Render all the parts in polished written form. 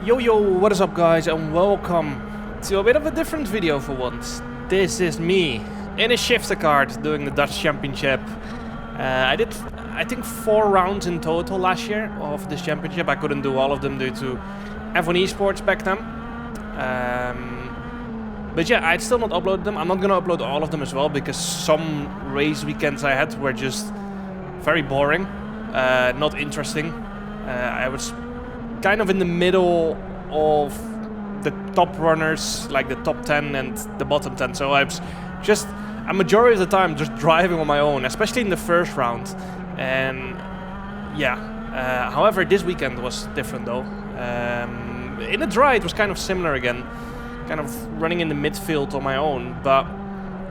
Yo, what is up guys, and welcome to a bit of a different video for once. This is me in a shifter kart doing the Dutch Championship. I did, I think, 4 rounds in total last year of this championship. I couldn't do all of them due to F1 Esports back then. But yeah, I'd still not uploaded them. I'm not gonna upload all of them as well because some race weekends I had were just very boring, not interesting. I was kind of in the middle of the top runners, like the top 10 and the bottom 10. So I was just a majority of the time just driving on my own, especially in the first round. And yeah, however, this weekend was different though. In the dry, it was kind of similar again, kind of running in the midfield on my own, but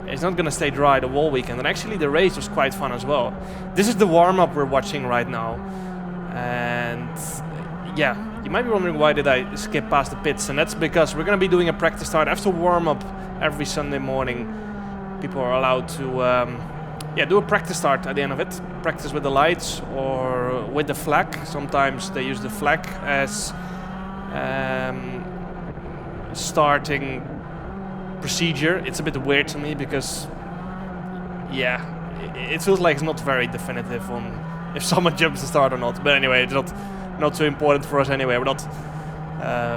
it's not gonna stay dry the whole weekend. And actually, the race was quite fun as well. This is the warm-up we're watching right now, and yeah, you might be wondering why did I skip past the pits, and that's because we're gonna be doing a practice start after warm-up every Sunday morning. People are allowed to do a practice start at the end of it. Practice with the lights or with the flag. Sometimes they use the flag as starting procedure. It's a bit weird to me because, yeah, it feels like it's not very definitive on if someone jumps the start or not. But anyway, it's not so important for us anyway. We're not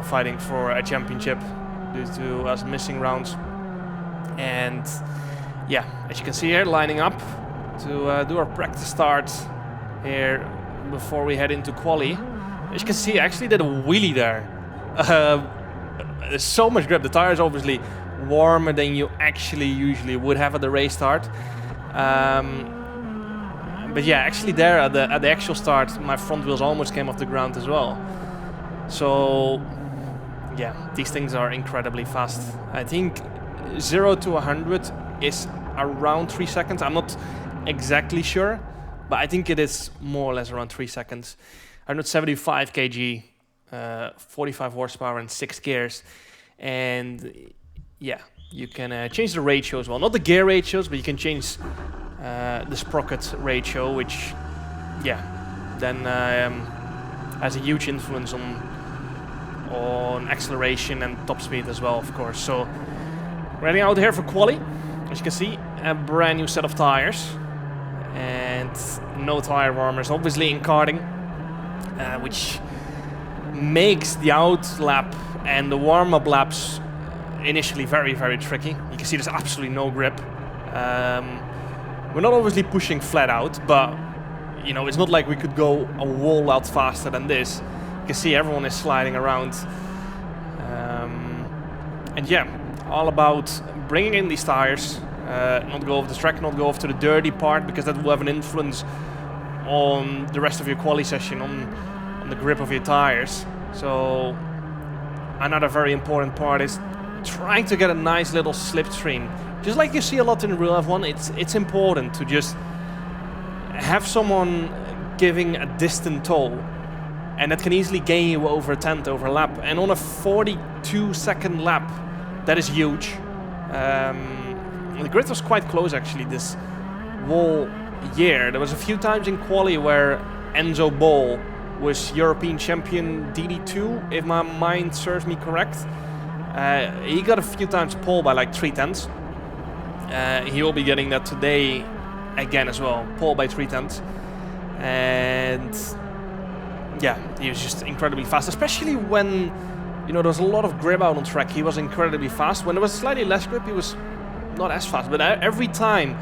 fighting for a championship due to us missing rounds. And yeah, as you can see here, lining up to do our practice start here before we head into quali. As you can see, I actually did a wheelie there. There's so much grip. The tire is obviously warmer than you actually usually would have at the race start. But yeah, actually there at the actual start, my front wheels almost came off the ground as well. So yeah, these things are incredibly fast. I think 0 to 100 is around 3 seconds. I'm not exactly sure, but I think it is more or less around 3 seconds. 175 kg, 45 horsepower and 6 gears. And yeah, you can change the ratio as well. Not the gear ratios, but you can change the sprocket ratio, which, yeah, then has a huge influence on acceleration and top speed as well, of course. So, running out here for quali. As you can see, a brand new set of tires and no tire warmers, obviously in karting, which makes the out lap and the warm-up laps initially very, very tricky. You can see there's absolutely no grip. We're not obviously pushing flat out, but you know, it's not like we could go a whole lot faster than this. You can see everyone is sliding around. And yeah, all about bringing in these tires, not go off the track, not go off to the dirty part, because that will have an influence on the rest of your quali session, on the grip of your tires. So another very important part is trying to get a nice little slipstream. Just like you see a lot in real F1, it's important to just have someone giving a distant tow, and that can easily gain you over a 10th over lap. And on a 42-second lap, that is huge. The grid was quite close actually this whole year. There was a few times in quali where Enzo Bol was European champion DD2, if my mind serves me correct. He got a few times pole by like 3/10. He will be getting that today again as well, pole by 3/10. And yeah, he was just incredibly fast, especially when, you know, there was a lot of grip out on track. He was incredibly fast. When there was slightly less grip, he was not as fast. But every time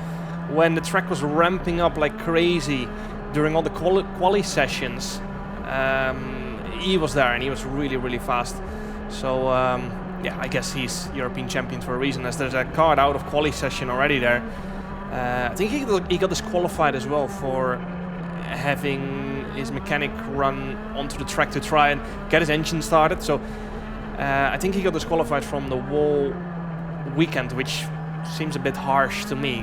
when the track was ramping up like crazy during all the quali sessions, he was there and he was really, really fast. So yeah, I guess he's European champion for a reason, as there's a card out of quali session already there. I think he got disqualified as well for having his mechanic run onto the track to try and get his engine started. So I think he got disqualified from the whole weekend, which seems a bit harsh to me.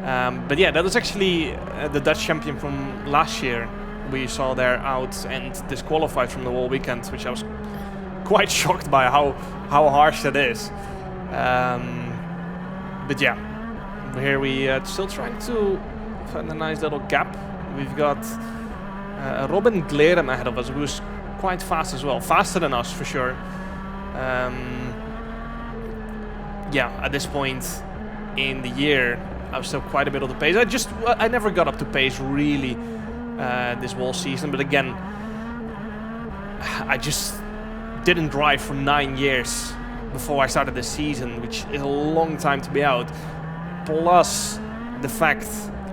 But yeah, that was actually the Dutch champion from last year we saw there out and disqualified from the whole weekend, which I was quite shocked by how harsh that is. But yeah, here we still trying to find a nice little gap. We've got Robin Gleren ahead of us, who's quite fast as well. Faster than us, for sure. Yeah, at this point in the year, I was still quite a bit of the pace. I never got up to pace, really, this whole season. But again, I just didn't drive for 9 years before I started this season, which is a long time to be out. Plus the fact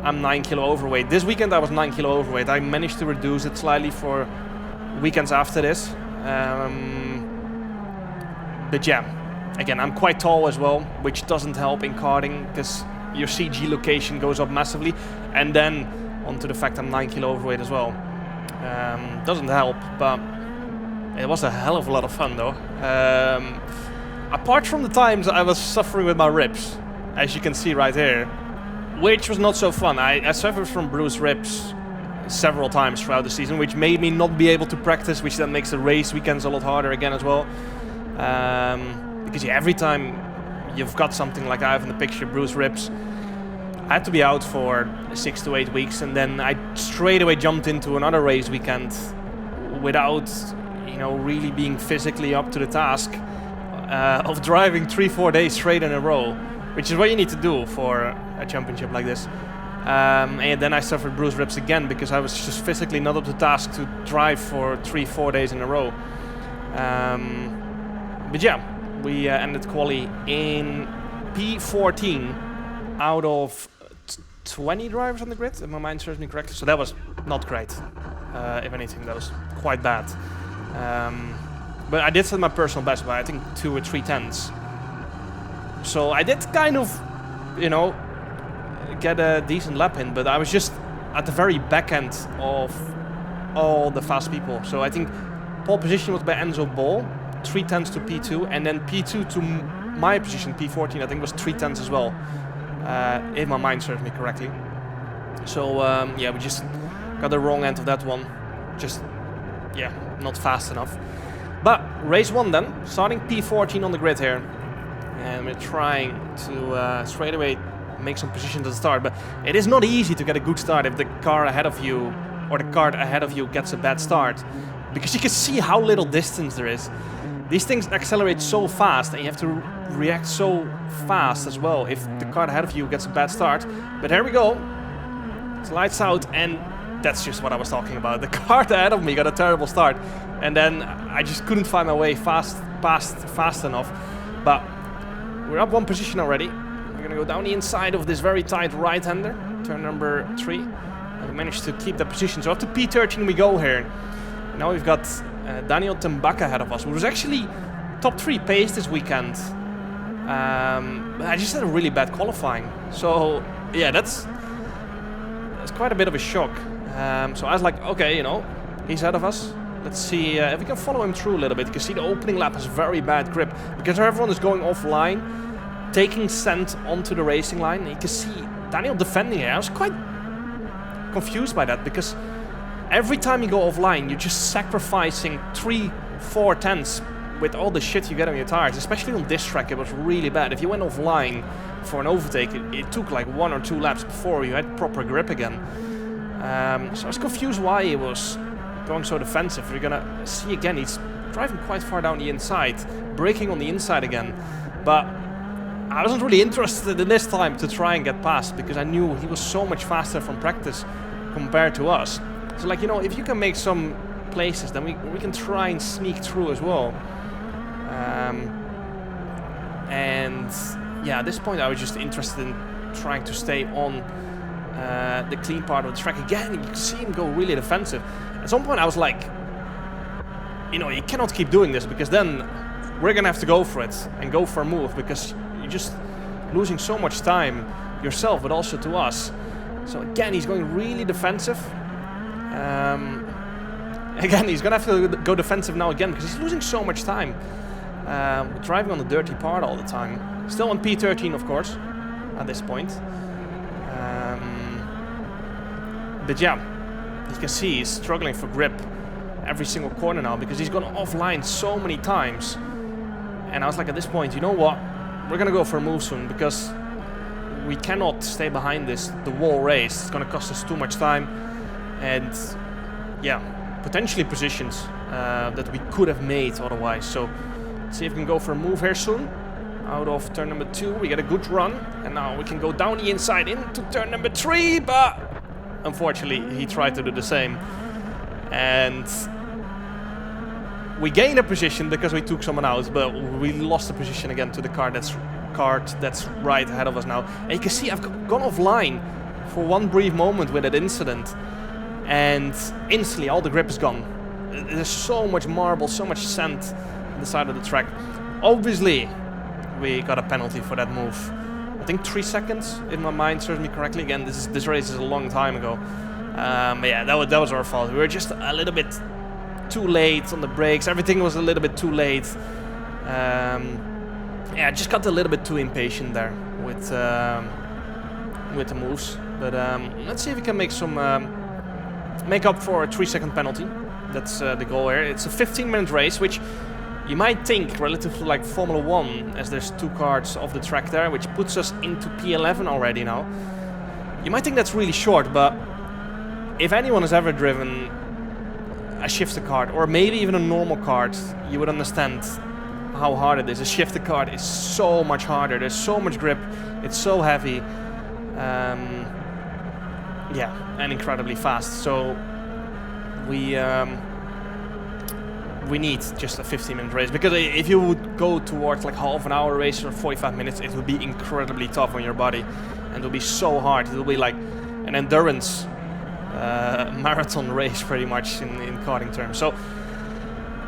I'm 9 kilo overweight. This weekend I was 9 kilo overweight. I managed to reduce it slightly for weekends after this. But yeah, again, I'm quite tall as well, which doesn't help in karting because your CG location goes up massively. And then onto the fact I'm 9 kilo overweight as well. Doesn't help, but it was a hell of a lot of fun though. Apart from the times I was suffering with my ribs, as you can see right here, which was not so fun. I suffered from bruised ribs several times throughout the season, which made me not be able to practice, which then makes the race weekends a lot harder again as well. Because yeah, every time you've got something like I have in the picture, bruised ribs, I had to be out for 6 to 8 weeks, and then I straight away jumped into another race weekend without, you know, really being physically up to the task of driving 3-4 days straight in a row, which is what you need to do for a championship like this. And then I suffered bruised ribs again because I was just physically not up to task to drive for 3-4 days in a row. But yeah, we ended quali in P14 out of 20 drivers on the grid, if my mind serves me correctly. So that was not great. If anything, that was quite bad. But I did set my personal best by I think 2 or 3 tenths. So I did kind of, you know, get a decent lap in, but I was just at the very back end of all the fast people. So I think pole position was by Enzo Ball, 3 tenths to P2, and then P2 to my position, P14, I think was 3 tenths as well, if my mind serves me correctly. So yeah, we just got the wrong end of that one. Just, yeah, not fast enough. But race 1 then, starting P14 on the grid here. And we're trying to straight away make some positions at the start, but it is not easy to get a good start if the car ahead of you or the kart ahead of you gets a bad start, because you can see how little distance there is. These things accelerate so fast and you have to react so fast as well if the car ahead of you gets a bad start. But here we go, it's lights out, and that's just what I was talking about. The car ahead of me got a terrible start, and then I just couldn't find my way fast enough. But we're up 1 position already. We're gonna go down the inside of this very tight right-hander, turn number 3. And we managed to keep that position. So up to P13 we go here. Now we've got Daniel Tembaka ahead of us, who was actually top 3 pace this weekend. I just had a really bad qualifying. So yeah, that's quite a bit of a shock. So I was like, okay, you know, he's ahead of us. Let's see if we can follow him through a little bit. You can see the opening lap has very bad grip because everyone is going offline, taking scent onto the racing line. And you can see Daniel defending here. I was quite confused by that because every time you go offline, you're just sacrificing 3-4 tenths with all the shit you get on your tires. Especially on this track, it was really bad. If you went offline for an overtake, it took like 1 or 2 laps before you had proper grip again. So I was confused why he was going so defensive. We're gonna see again, he's driving quite far down the inside, braking on the inside again. But I wasn't really interested in this time to try and get past because I knew he was so much faster from practice compared to us. So like, you know, if you can make some places, then we can try and sneak through as well. And yeah, at this point I was just interested in trying to stay on the clean part of the track. Again, you can see him go really defensive. At some point I was like, you know, you cannot keep doing this because then we're gonna have to go for it and go for a move because you're just losing so much time yourself, but also to us. So again, he's going really defensive. Again, he's gonna have to go defensive now again because he's losing so much time. Driving on the dirty part all the time. Still on P13, of course, at this point. But yeah, you can see he's struggling for grip every single corner now because he's gone offline so many times. And I was like, at this point, you know what? We're gonna go for a move soon because we cannot stay behind the wall race. It's gonna cost us too much time and yeah, potentially positions that we could have made otherwise. So let's see if we can go for a move here soon. Out of turn number 2, we get a good run, and now we can go down the inside into turn number 3, but unfortunately he tried to do the same. And we gained a position because we took someone out, but we lost the position again to the Kart that's right ahead of us now. And you can see I've gone offline for one brief moment with that incident, and instantly all the grip is gone. There's so much marble, so much sand on the side of the track. Obviously, we got a penalty for that move. I think 3 seconds, if my mind serves me correctly. Again, this race is a long time ago. But yeah, that was our fault. We were just a little bit too late on the brakes. Everything was a little bit too late. Yeah, I just got a little bit too impatient there with the moves. But let's see if we can make some make up for a 3-second penalty. That's the goal here. It's a 15-minute race, which you might think relative to like Formula 1, as there's 2 cars off the track there, which puts us into P11 already now. You might think that's really short, but if anyone has ever driven a shifter kart, or maybe even a normal kart, you would understand how hard it is. A shifter kart is so much harder. There's so much grip. It's so heavy. Yeah, and incredibly fast. So we need just a 15-minute race, because if you would go towards like half an hour race or 45 minutes, it would be incredibly tough on your body, and it will be so hard. It will be like an endurance marathon race pretty much in karting terms. So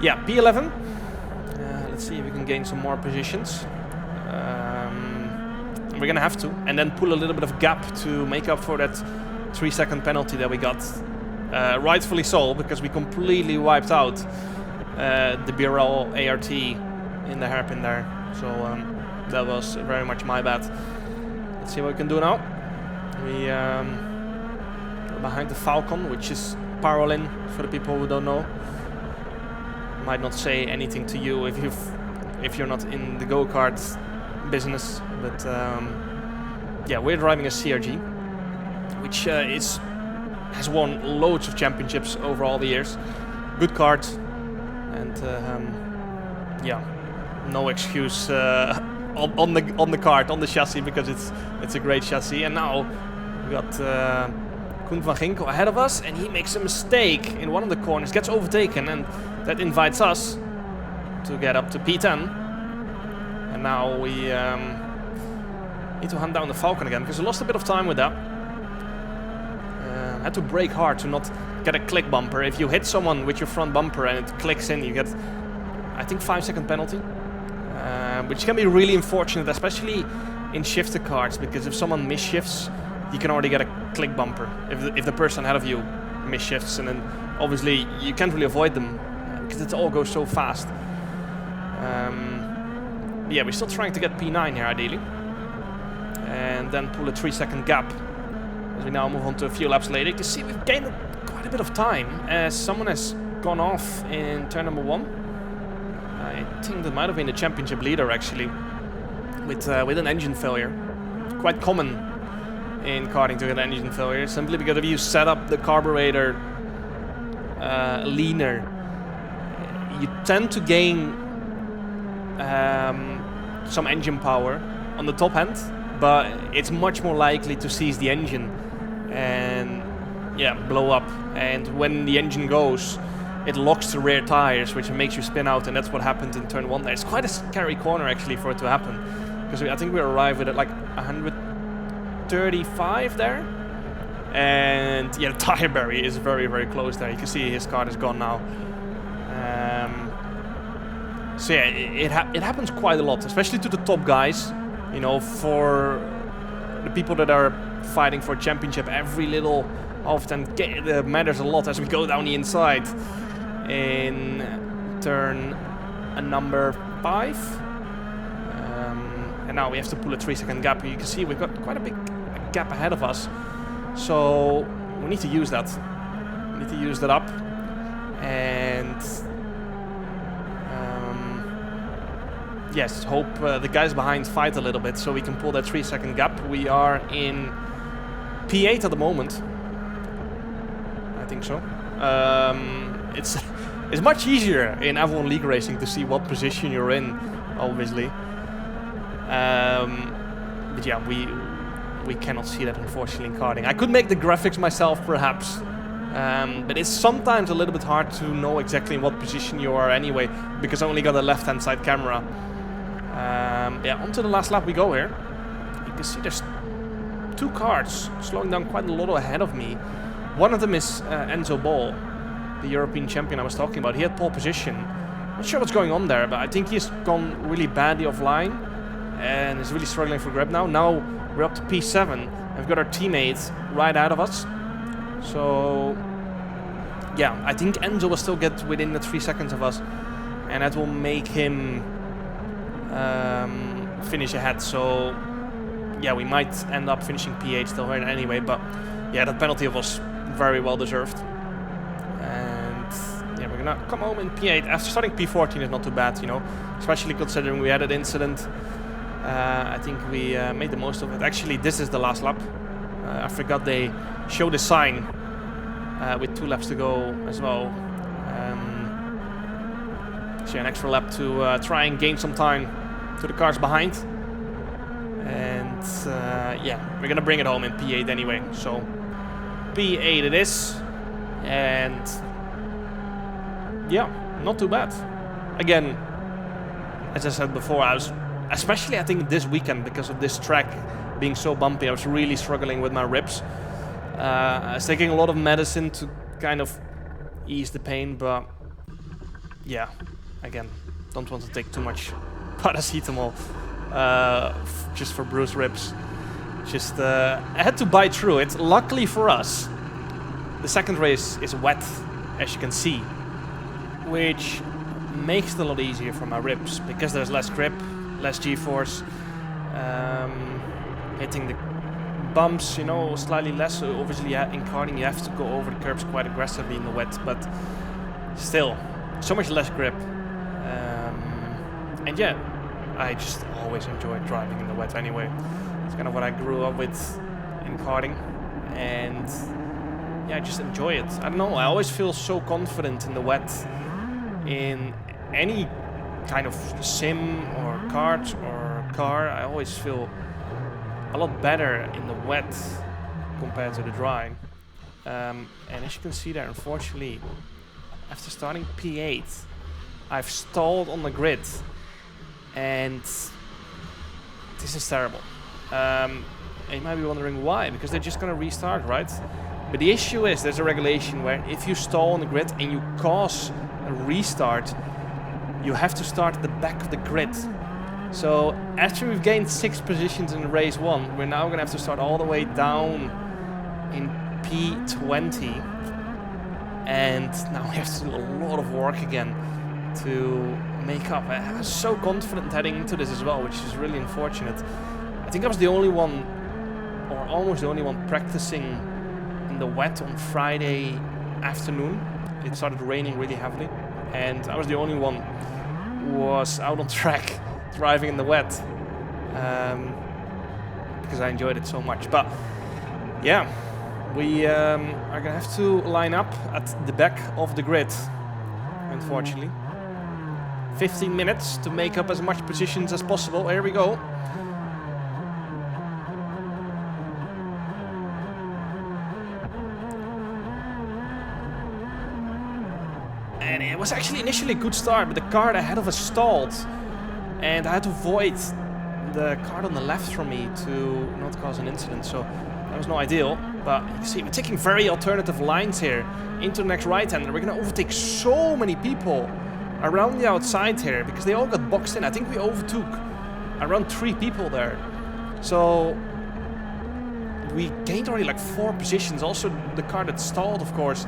yeah, P11. Let's see if we can gain some more positions. We're gonna have to, and then pull a little bit of gap to make up for that 3-second penalty that we got. Rightfully so, because we completely wiped out the Birel ART in the hairpin there. So that was very much my bad. Let's see what we can do now. We are behind the Falcon, which is Parolin for the people who don't know. Might not say anything to you if you're not in the go-kart business, but yeah, we're driving a CRG, which has won loads of championships over all the years. Good kart, and yeah, no excuse on the kart, on the chassis, because it's a great chassis. And now we got Koen van Ginkel ahead of us, and he makes a mistake in one of the corners, gets overtaken, and that invites us to get up to P10. And now we need to hunt down the Falcon again, because we lost a bit of time with that. Had to brake hard to not get a click bumper. If you hit someone with your front bumper and it clicks in, you get, I think, 5-second penalty, which can be really unfortunate, especially in shifter karts, because if someone misshifts, you can already get a click bumper if the person ahead of you misshifts, and then obviously you can't really avoid them because it all goes so fast. Yeah, we're still trying to get P9 here ideally, and then pull a 3-second gap as we now move on to a few laps later. You can see we've gained quite a bit of time as someone has gone off in turn number 1. I think that might have been the championship leader actually, with an engine failure. Quite common in karting to get an engine failure, simply because if you set up the carburetor leaner, you tend to gain some engine power on the top end, but it's much more likely to seize the engine and yeah, blow up. And when the engine goes, it locks the rear tires, which makes you spin out, and that's what happened in turn 1 there. It's quite a scary corner actually for it to happen, because I think we arrived at like 135 there, and yeah, the tire barrier is very, very close there. You can see his car is gone now. So yeah, it happens quite a lot, especially to the top guys. You know, for the people that are fighting for a championship, every little often matters a lot as we go down the inside in turn number 5. And now we have to pull a 3-second gap. You can see we've got quite a big gap ahead of us, so we need to use that. We need to use that up, and yes, hope the guys behind fight a little bit so we can pull that 3-second gap. We are in P8 at the moment. I think so. It's It's much easier in F1 League Racing to see what position you're in, obviously. But yeah, we cannot see that, unfortunately, in karting. I could make the graphics myself, perhaps. But it's sometimes a little bit hard to know exactly in what position you are anyway, because I only got a left-hand side camera. Yeah, onto the last lap we go here. You can see there's 2 cars slowing down quite a lot ahead of me. One of them is Enzo Ball, the European champion I was talking about. He had pole position. Not sure what's going on there, but I think he's gone really badly offline and is really struggling for grip now. Now we're up to P7 and we've got our teammates right out of us. So yeah, I think Enzo will still get within the 3 seconds of us, and that will make him finish ahead. So yeah, we might end up finishing P8 still here anyway, but yeah, that penalty was very well deserved. And yeah, we're gonna come home in P8. After starting P14 is not too bad, you know, especially considering we had an incident. I think we made the most of it. Actually, this is the last lap. I forgot they showed a sign with 2 laps to go as well. So an extra lap to try and gain some time to the cars behind. And yeah, we're gonna bring it home in P8 anyway. So P8 it is. And yeah, not too bad. Again, as I said before, especially I think this weekend, because of this track being so bumpy, I was really struggling with my ribs. I was taking a lot of medicine to kind of ease the pain, but yeah, again, don't want to take too much paracetamol just for bruised ribs. Just I had to bite through it. Luckily for us, the second race is wet, as you can see, which makes it a lot easier for my ribs because there's less grip, less G-force, hitting the bumps, you know, slightly less. So obviously, in karting, you have to go over the curbs quite aggressively in the wet, but still, so much less grip. And yeah, I just always enjoy driving in the wet anyway. It's kind of what I grew up with in karting, and yeah, I just enjoy it. I don't know, I always feel so confident in the wet in any kind of sim or kart or car. I always feel a lot better in the wet compared to the dry. And as you can see there, unfortunately, after starting P8, I've stalled on the grid, and this is terrible. And you might be wondering why, because they're just gonna restart, right? But the issue is there's a regulation where if you stall on the grid and you cause a restart, you have to start at the back of the grid. So after we've gained 6 positions in race 1, we're now gonna have to start all the way down in P20. And now we have to do a lot of work again to make up. I was so confident heading into this as well, which is really unfortunate. I think I was the only one, or almost the only one, practicing in the wet on Friday afternoon. It started raining really heavily, and I was the only one who was out on track driving in the wet, because I enjoyed it so much. But yeah, we are gonna have to line up at the back of the grid, unfortunately. 15 minutes to make up as much positions as possible. Here we go. And it was actually initially a good start, but the car ahead of us stalled, and I had to avoid the car on the left from me to not cause an incident, so that was not ideal. But you can see we're taking very alternative lines here into the next right-hander. We're going to overtake so many people around the outside here because they all got boxed in. I think we overtook around 3 people there. So we gained already like 4 positions. Also the car that stalled, of course,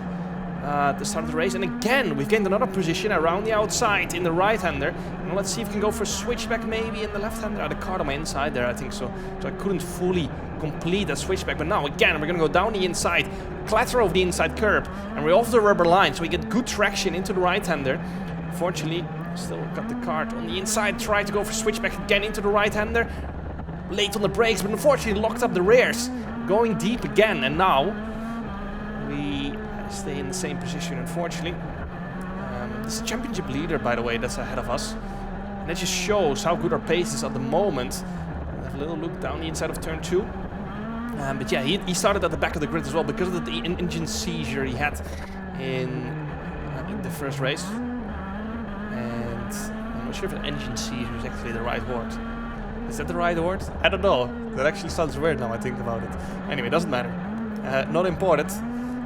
at the start of the race. And again, we've gained another position around the outside in the right-hander. And let's see if we can go for a switchback maybe in the left-hander. The car on my inside there, I think so. So I couldn't fully complete that switchback. But now again, we're going to go down the inside, clatter over the inside curb, and we're off the rubber line. So we get good traction into the right-hander. Fortunately, still got the Kart on the inside, tried to go for switchback again into the right-hander. Late on the brakes, but unfortunately locked up the rears. Going deep again, and now we stay in the same position, unfortunately. This is a championship leader, by the way, that's ahead of us. And that just shows how good our pace is at the moment. We'll have a little look down the inside of turn 2. But yeah, he started at the back of the grid as well because of the engine seizure he had in the first race. And I'm not sure if an engine seizure is actually the right word. Is that the right word? I don't know. That actually sounds weird now I think about it. Anyway, doesn't matter. Not important.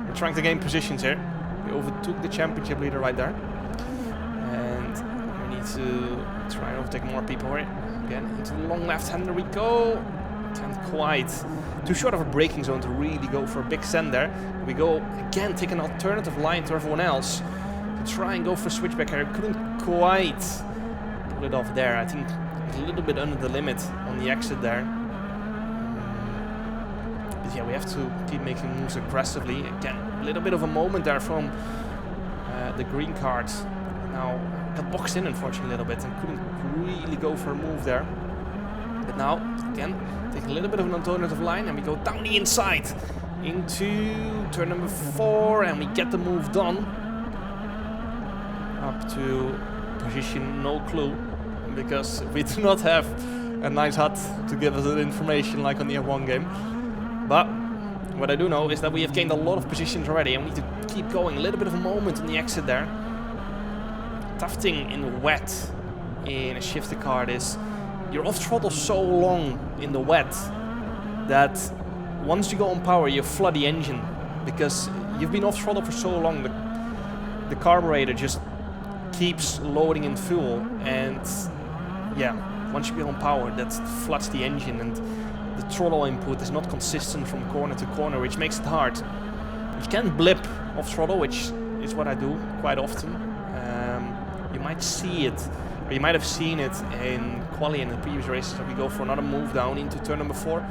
We're trying to gain positions here. We overtook the championship leader right there. And we need to try and overtake more people here. Again, into the long left-hander we go. Can't quite. Too short of a braking zone to really go for a big send there. We go again, take an alternative line to everyone else to try and go for a switchback here. Couldn't quite pull it off there. I think a little bit under the limit on the exit there. But yeah, we have to keep making moves aggressively. Again, a little bit of a moment there from the green card. Now got boxed in unfortunately a little bit and couldn't really go for a move there. But now, again, take a little bit of an alternative line and we go down the inside into turn number 4 and we get the move done. Up to position, no clue, because we do not have a nice HUD to give us that information like on the F1 game. But what I do know is that we have gained a lot of positions already and we need to keep going. A little bit of a moment on the exit there. Tough thing in wet in a shifter car is you're off throttle so long in the wet that once you go on power you flood the engine because you've been off throttle for so long. The carburetor just keeps loading in fuel and yeah, once you get on power that floods the engine and the throttle input is not consistent from corner to corner, which makes it hard. You can blip off throttle, which is what I do quite often. You might see it, or you might have seen it in quali in the previous races. If we go for another move down into turn number 4,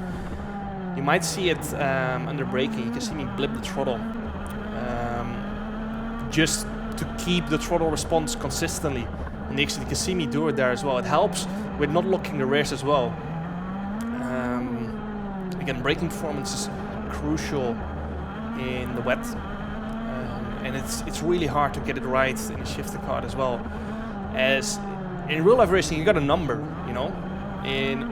you might see it under braking. You can see me blip the throttle, just to keep the throttle response consistently. On the exit, you can see me do it there as well. It helps with not locking the rears as well. Again, braking performance is crucial in the wet. And it's really hard to get it right in a shifter car as well. As in real life racing, you got a number, you know.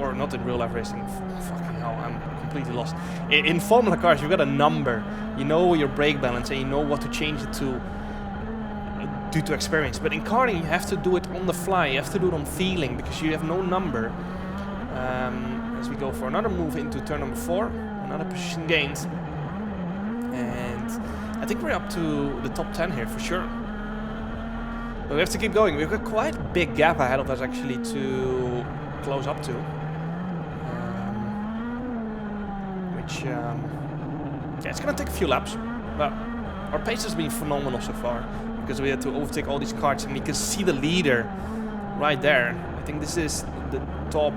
Or not in real life racing. Fucking hell, I'm completely lost. In Formula cars, you've got a number. You know your brake balance and you know what to change it to due to experience. But in karting, you have to do it on the fly. You have to do it on feeling because you have no number. As we go for another move into turn number 4, another position gained. And I think we're up to the top 10 here for sure. But we have to keep going. We've got quite a big gap ahead of us actually to close up to. Yeah, it's going to take a few laps. But our pace has been phenomenal so far. Because we had to overtake all these karts and we can see the leader right there. I think this is the top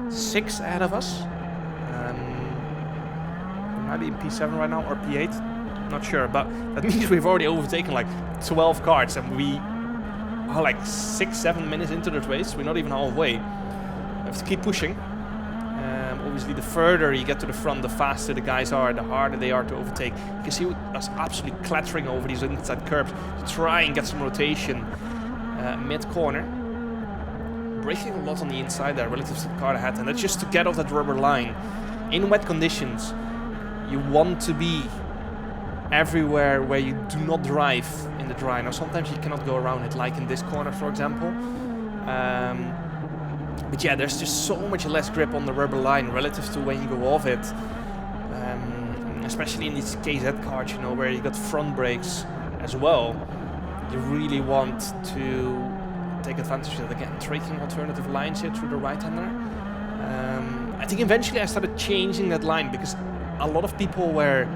6 ahead of us. Might be in P7 right now or P8. Not sure, but that means we've already overtaken like 12 karts and we are like 6-7 minutes into the race. We're not even halfway. We have to keep pushing. Obviously, the further you get to the front, the faster the guys are, the harder they are to overtake. You can see us absolutely clattering over these inside curbs to try and get some rotation mid-corner. Braking a lot on the inside there relative to the car ahead, and that's just to get off that rubber line. In wet conditions, you want to be everywhere where you do not drive in the dry. Now, sometimes you cannot go around it, like in this corner, for example. But yeah, there's just so much less grip on the rubber line relative to when you go off it. Especially in these KZ cars, you know, where you got front brakes as well. You really want to take advantage of that. Again, taking alternative lines here through the right-hander. I think eventually I started changing that line because a lot of people were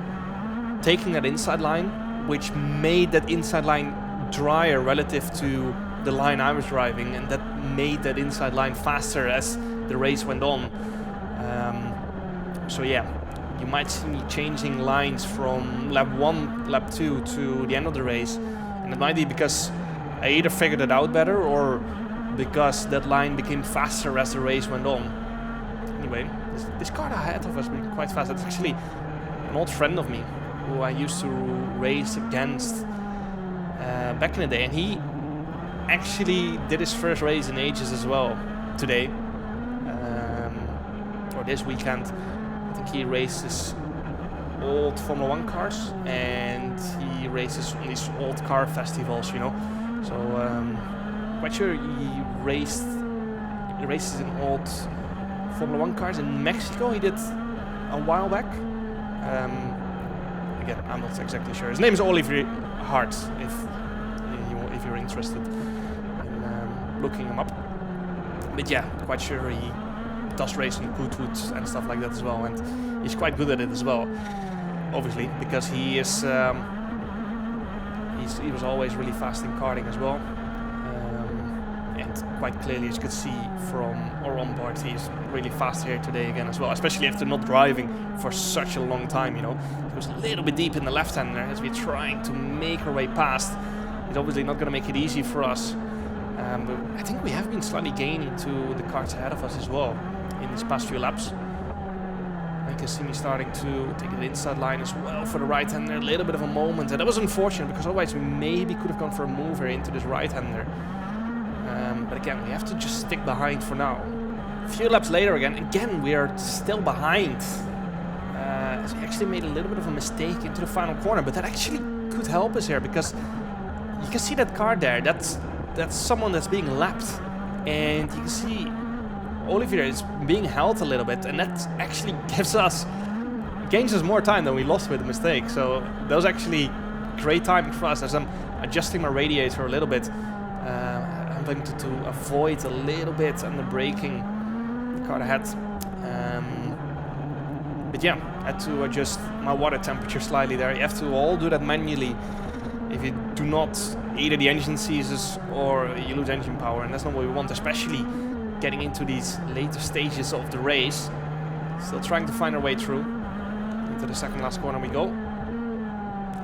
taking that inside line, which made that inside line drier relative to the line I was driving, and that made that inside line faster as the race went on. So yeah, you might see me changing lines from lap 1, lap 2 to the end of the race, and it might be because I either figured it out better or because that line became faster as the race went on. Anyway, this car ahead of us being quite fast. It's actually an old friend of me who I used to race against back in the day, and he actually did his first race in ages as well today, or this weekend. I think he races old Formula 1 cars, and he races on these old car festivals, you know. So quite sure he races in old Formula 1 cars in Mexico. He did a while back. Again, I'm not exactly sure. His name is Oliver Hart, if you're interested in looking him up. But yeah, quite sure he does race in Goodwood and stuff like that as well, and he's quite good at it as well, obviously, because he is he was always really fast in karting as well. And quite clearly, as you could see from our onboard, he's really fast here today again as well, especially after not driving for such a long time, you know. He was a little bit deep in the left-hander as we're trying to make our way past. He's obviously not going to make it easy for us. But I think we have been slightly gaining to the karts ahead of us as well in these past few laps. You can see me starting to take the inside line as well for the right-hander. A little bit of a moment, and that was unfortunate because otherwise we maybe could have gone for a move here into this right-hander. But again, we have to just stick behind for now. A few laps later again we are still behind. As we actually made a little bit of a mistake into the final corner, but that actually could help us here because you can see that car there. That's someone that's being lapped, and you can see Olivier is being held a little bit, and that actually gains us more time than we lost with the mistake. So that was actually great timing for us as I'm adjusting my radiator a little bit. I'm going to avoid a little bit under braking the car ahead. But yeah, I had to adjust my water temperature slightly there. You have to all do that manually. If you do not, either the engine seizes or you lose engine power, and that's not what we want, especially getting into these later stages of the race. Still trying to find our way through. Into the second last corner we go.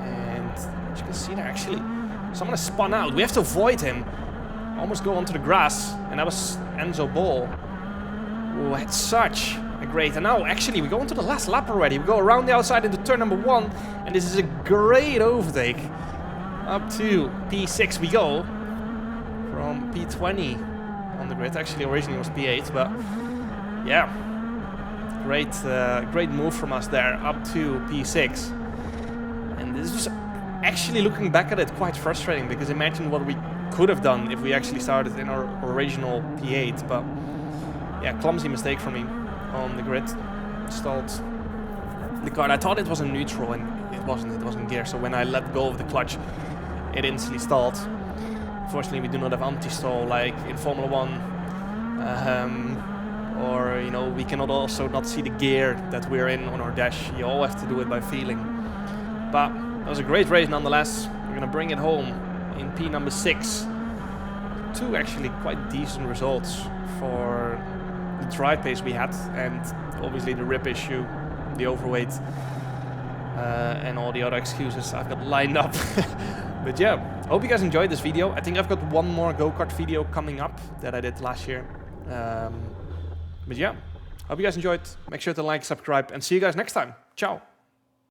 And as you can see there, actually, someone has spun out. We have to avoid him. Almost go onto the grass, and that was Enzo Ball, who had such a great... And now, actually, we go into the last lap already. We go around the outside into turn number 1, and this is a great overtake. Up to P6 we go, from P20 on the grid. Actually, originally it was P8, but yeah, great move from us there, up to P6. And this was actually, looking back at it, quite frustrating, because imagine what we could have done if we actually started in our original P8. But yeah, clumsy mistake from me on the grid. Stalled the car. I thought it was in neutral, and it wasn't gear. So when I let go of the clutch, it instantly stalled. Unfortunately, we do not have anti-stall like in Formula 1. Or, you know, we cannot also not see the gear that we're in on our dash. You all have to do it by feeling. But it was a great race nonetheless. We're going to bring it home in P number 6. 2 actually quite decent results for the drive pace we had. And obviously the rip issue, the overweight, and all the other excuses I've got lined up. But yeah, hope you guys enjoyed this video. I think I've got one more go-kart video coming up that I did last year. But yeah, hope you guys enjoyed. Make sure to like, subscribe, and see you guys next time. Ciao.